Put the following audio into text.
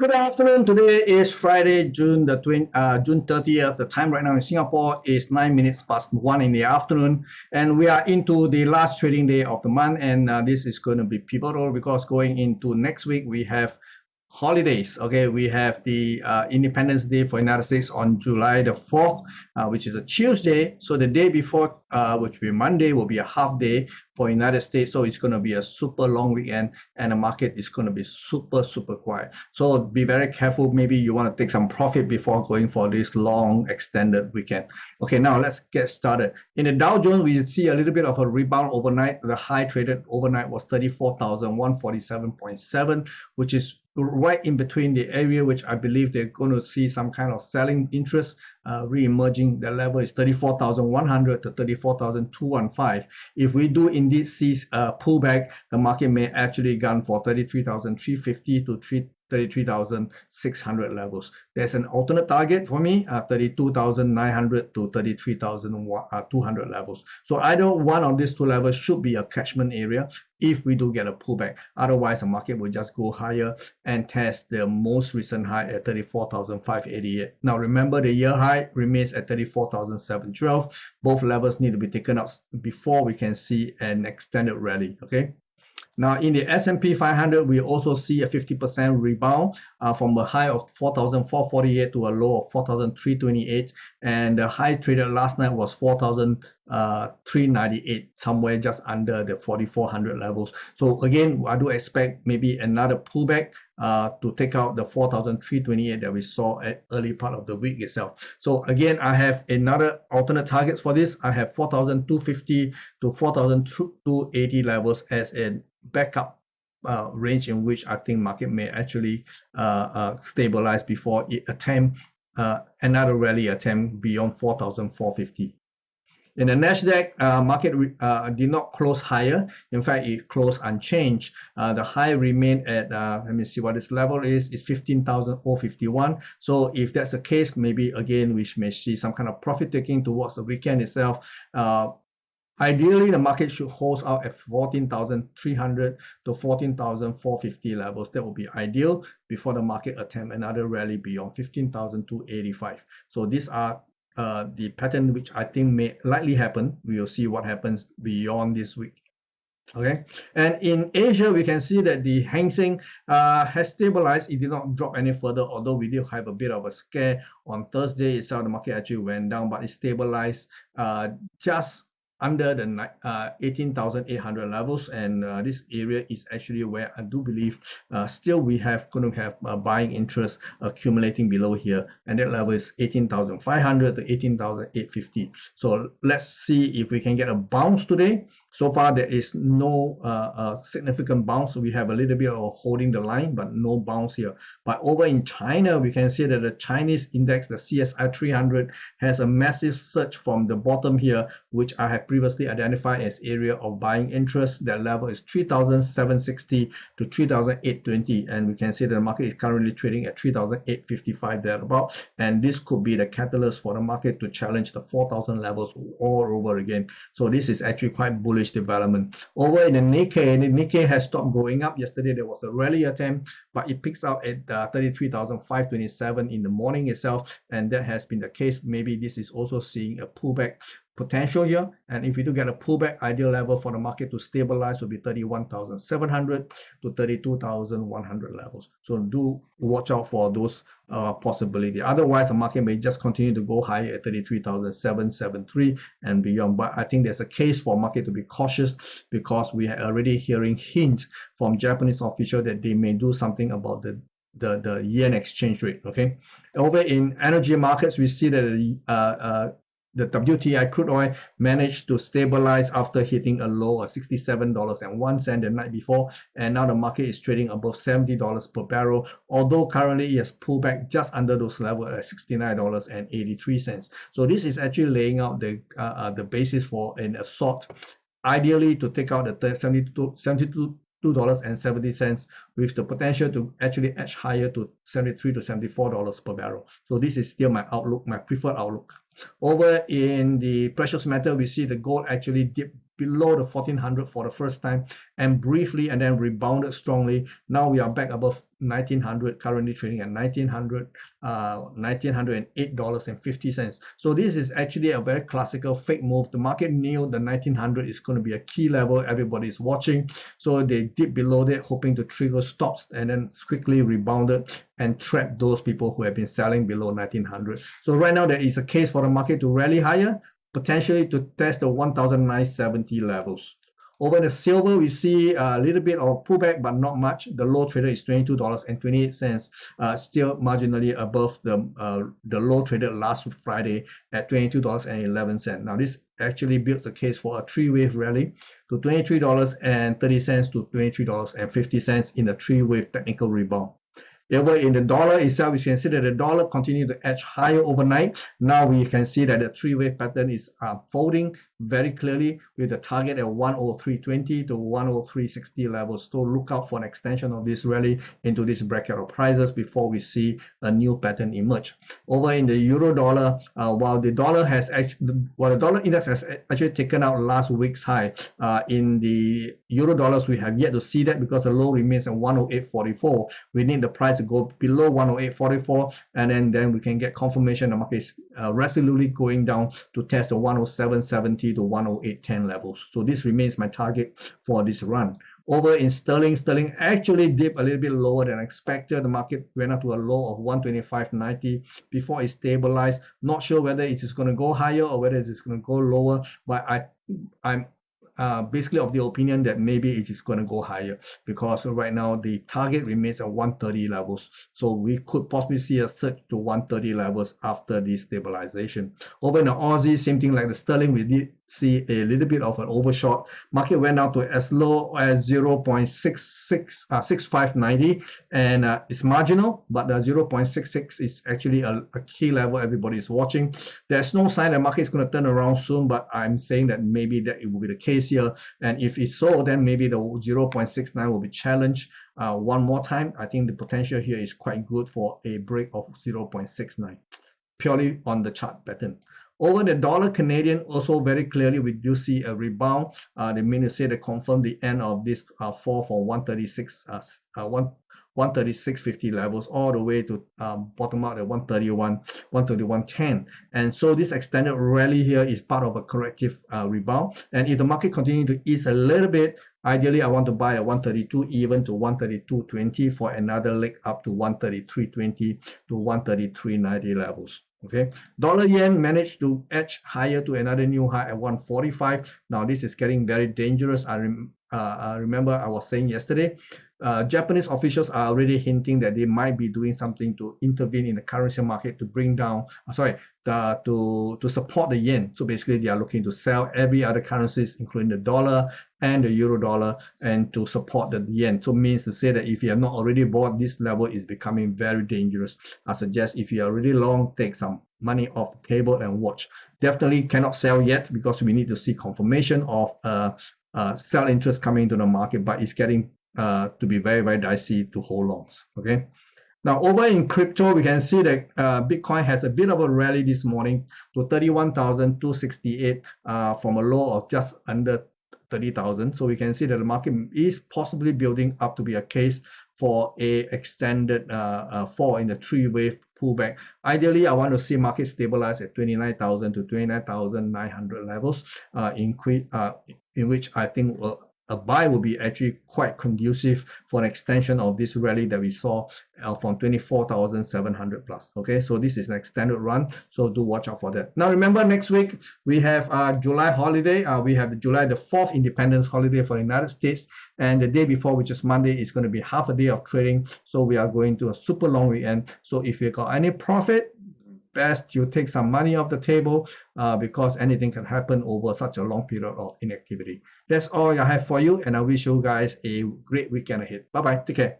Good afternoon. Today is Friday, June 30th. The time right now in Singapore is 9 minutes past 1 in the afternoon, and we are into the last trading day of the month. And this is going to be pivotal because going into next week we have holidays. Okay, we have the Independence Day for United States on July the 4th, which is a Tuesday. So the day before, which will be Monday, will be a half day for United States. So it's going to be a super long weekend, and the market is going to be super quiet. So be very careful. Maybe you want to take some profit before going for this long extended weekend. Okay, now let's get started. In the Dow Jones, we see a little bit of a rebound overnight. The high traded overnight was 34,147.7, which is right in between the area which I believe they're going to see some kind of selling interest re-emerging. The level is 34,100 to 34,215. If we do indeed see a pullback, the market may actually gun for 33,350 to 33,600 levels. There's an alternate target for me, 32,900 to 33,200 levels. So either one of these two levels should be a catchment area if we do get a pullback. Otherwise, the market will just go higher and test the most recent high at 34,588. Now remember, the year high remains at 34,712. Both levels need to be taken out before we can see an extended rally. Okay. Now, in the S&P 500, we also see a 50% rebound from a high of 4,448 to a low of 4,328. And the high traded last night was 4,398, somewhere just under the 4,400 levels. So again, I do expect maybe another pullback to take out the 4,328 that we saw at early part of the week itself. So again, I have another alternate targets for this. I have 4,250 to 4,280 levels as a backup range in which I think market may actually stabilize before it attempt another rally attempt beyond 4,450. In the Nasdaq, market did not close higher. In fact, it closed unchanged. The high remained at, let me see what this level is 15,051. So if that's the case, maybe again, we may see some kind of profit taking towards the weekend itself. Ideally, the market should hold out at 14,300 to 14,450 levels. That would be ideal before the market attempt another rally beyond 15,285. So these are the pattern which I think may likely happen. We will see what happens beyond this week. Okay, and in Asia, we can see that the Hang Seng has stabilized. It did not drop any further, although we did have a bit of a scare on Thursday itself. The market actually went down, but it stabilized just under the 18,800 levels, and this area is actually where I do believe still we have going to have buying interest accumulating below here, and that level is 18,500 to 18,850. So let's see if we can get a bounce today. So far there is no significant bounce. We have a little bit of holding the line, but no bounce here. But over in China, we can see that the Chinese index, the CSI 300, has a massive surge from the bottom here, which I have previously identified as area of buying interest. That level is 3,760 to 3,820, and we can see that the market is currently trading at 3,855 thereabout, and this could be the catalyst for the market to challenge the 4,000 levels all over again. So this is actually quite bullish development. Over in the Nikkei has stopped going up. Yesterday there was a rally attempt, but it picks out at 33,527 in the morning itself, and that has been the case. Maybe this is also seeing a pullback potential here, and if we do get a pullback, ideal level for the market to stabilize will be 31,700 to 32,100 levels. So do watch out for those possibilities. Otherwise, the market may just continue to go higher at 33,773 and beyond. But I think there's a case for market to be cautious because we are already hearing hints from Japanese officials that they may do something about the yen exchange rate. Okay, over in energy markets, we see that the WTI crude oil managed to stabilize after hitting a low of $67.01 the night before, and now the market is trading above $70 per barrel, although currently it has pulled back just under those levels at $69.83. So this is actually laying out the basis for an assault, ideally to take out the $72.70 with the potential to actually edge higher to $73 to $74 per barrel. So this is still my outlook, my preferred outlook. Over in the precious metal, we see the gold actually dipped below the 1400 for the first time and briefly, and then rebounded strongly. Now we are back above 1900, currently trading at $1,908.50. So this is actually a very classical fake move. The market knew the 1900 is going to be a key level everybody is watching, so they dipped below that, hoping to trigger stops, and then quickly rebounded and trapped those people who have been selling below 1900. So right now there is a case for the market to rally higher, potentially to test the 1970 levels. Over the silver, we see a little bit of pullback, but not much. The low traded is $22.28, still marginally above the low traded last Friday at $22.11. Now, this actually builds a case for a three-wave rally to $23.30 to $23.50 in a three-wave technical rebound. Over in the dollar itself, we can see that the dollar continued to edge higher overnight. Now we can see that the three-wave pattern is folding very clearly with the target at 103.20 to 103.60 levels. So look out for an extension of this rally into this bracket of prices before we see a new pattern emerge. Over in the euro dollar, while the dollar index has actually taken out last week's high, in the euro dollars we have yet to see that because the low remains at 108.44. We need the price to go below 108.44, and then we can get confirmation the market is resolutely going down to test the 107.70 to 108.10 levels. So this remains my target for this run. Over in sterling, sterling actually dipped a little bit lower than expected. The market went up to a low of 125.90 before it stabilized. Not sure whether it is going to go higher or whether it is going to go lower, but I'm basically of the opinion that maybe it is going to go higher, because right now the target remains at 130 levels. So we could possibly see a surge to 130 levels after this stabilization. Over in the Aussie, same thing like the sterling, we did see a little bit of an overshot. Market went down to as low as 0.6590, and it's marginal, but the 0.66 is actually a key level everybody is watching. There's no sign the market is going to turn around soon, but I'm saying that maybe that it will be the case here, and if it's so, then maybe the 0.69 will be challenged one more time. I think the potential here is quite good for a break of 0.69 purely on the chart pattern. Over the dollar Canadian, also very clearly we do see a rebound. They mean to say they confirm the end of this fall for 136.50 levels all the way to bottom out at 131.10. And so this extended rally here is part of a corrective rebound. And if the market continues to ease a little bit, ideally I want to buy at 132 even to 132.20 for another leg up to 133.20 to 133.90 levels. Okay, dollar yen managed to edge higher to another new high at 145. Now this is getting very dangerous. I remember I was saying yesterday, Japanese officials are already hinting that they might be doing something to intervene in the currency market to bring down, to support the yen. So basically they are looking to sell every other currencies, including the dollar and the euro dollar, and to support the yen. So means to say that if you have not already bought, this level is becoming very dangerous. I suggest if you are already long, take some money off the table and watch. Definitely cannot sell yet because we need to see confirmation of sell interest coming into the market, but it's getting to be very, very dicey to hold longs. Okay. Now over in crypto, we can see that Bitcoin has a bit of a rally this morning to 31,268 from a low of just under 30,000. So we can see that the market is possibly building up to be a case for a extended fall in the three-wave pullback. Ideally, I want to see market stabilize at 29,000 to 29,900 levels, in which I think a buy will be actually quite conducive for an extension of this rally that we saw from 24,700 plus. Okay, so this is an extended run, so do watch out for that. Now remember, next week we have July holiday. We have the July the 4th Independence holiday for the United States, and the day before, which is Monday, is going to be half a day of trading. So we are going to a super long weekend. So if you got any profit, best you take some money off the table, because anything can happen over such a long period of inactivity. That's all I have for you, and I wish you guys a great weekend ahead. Bye bye. Take care.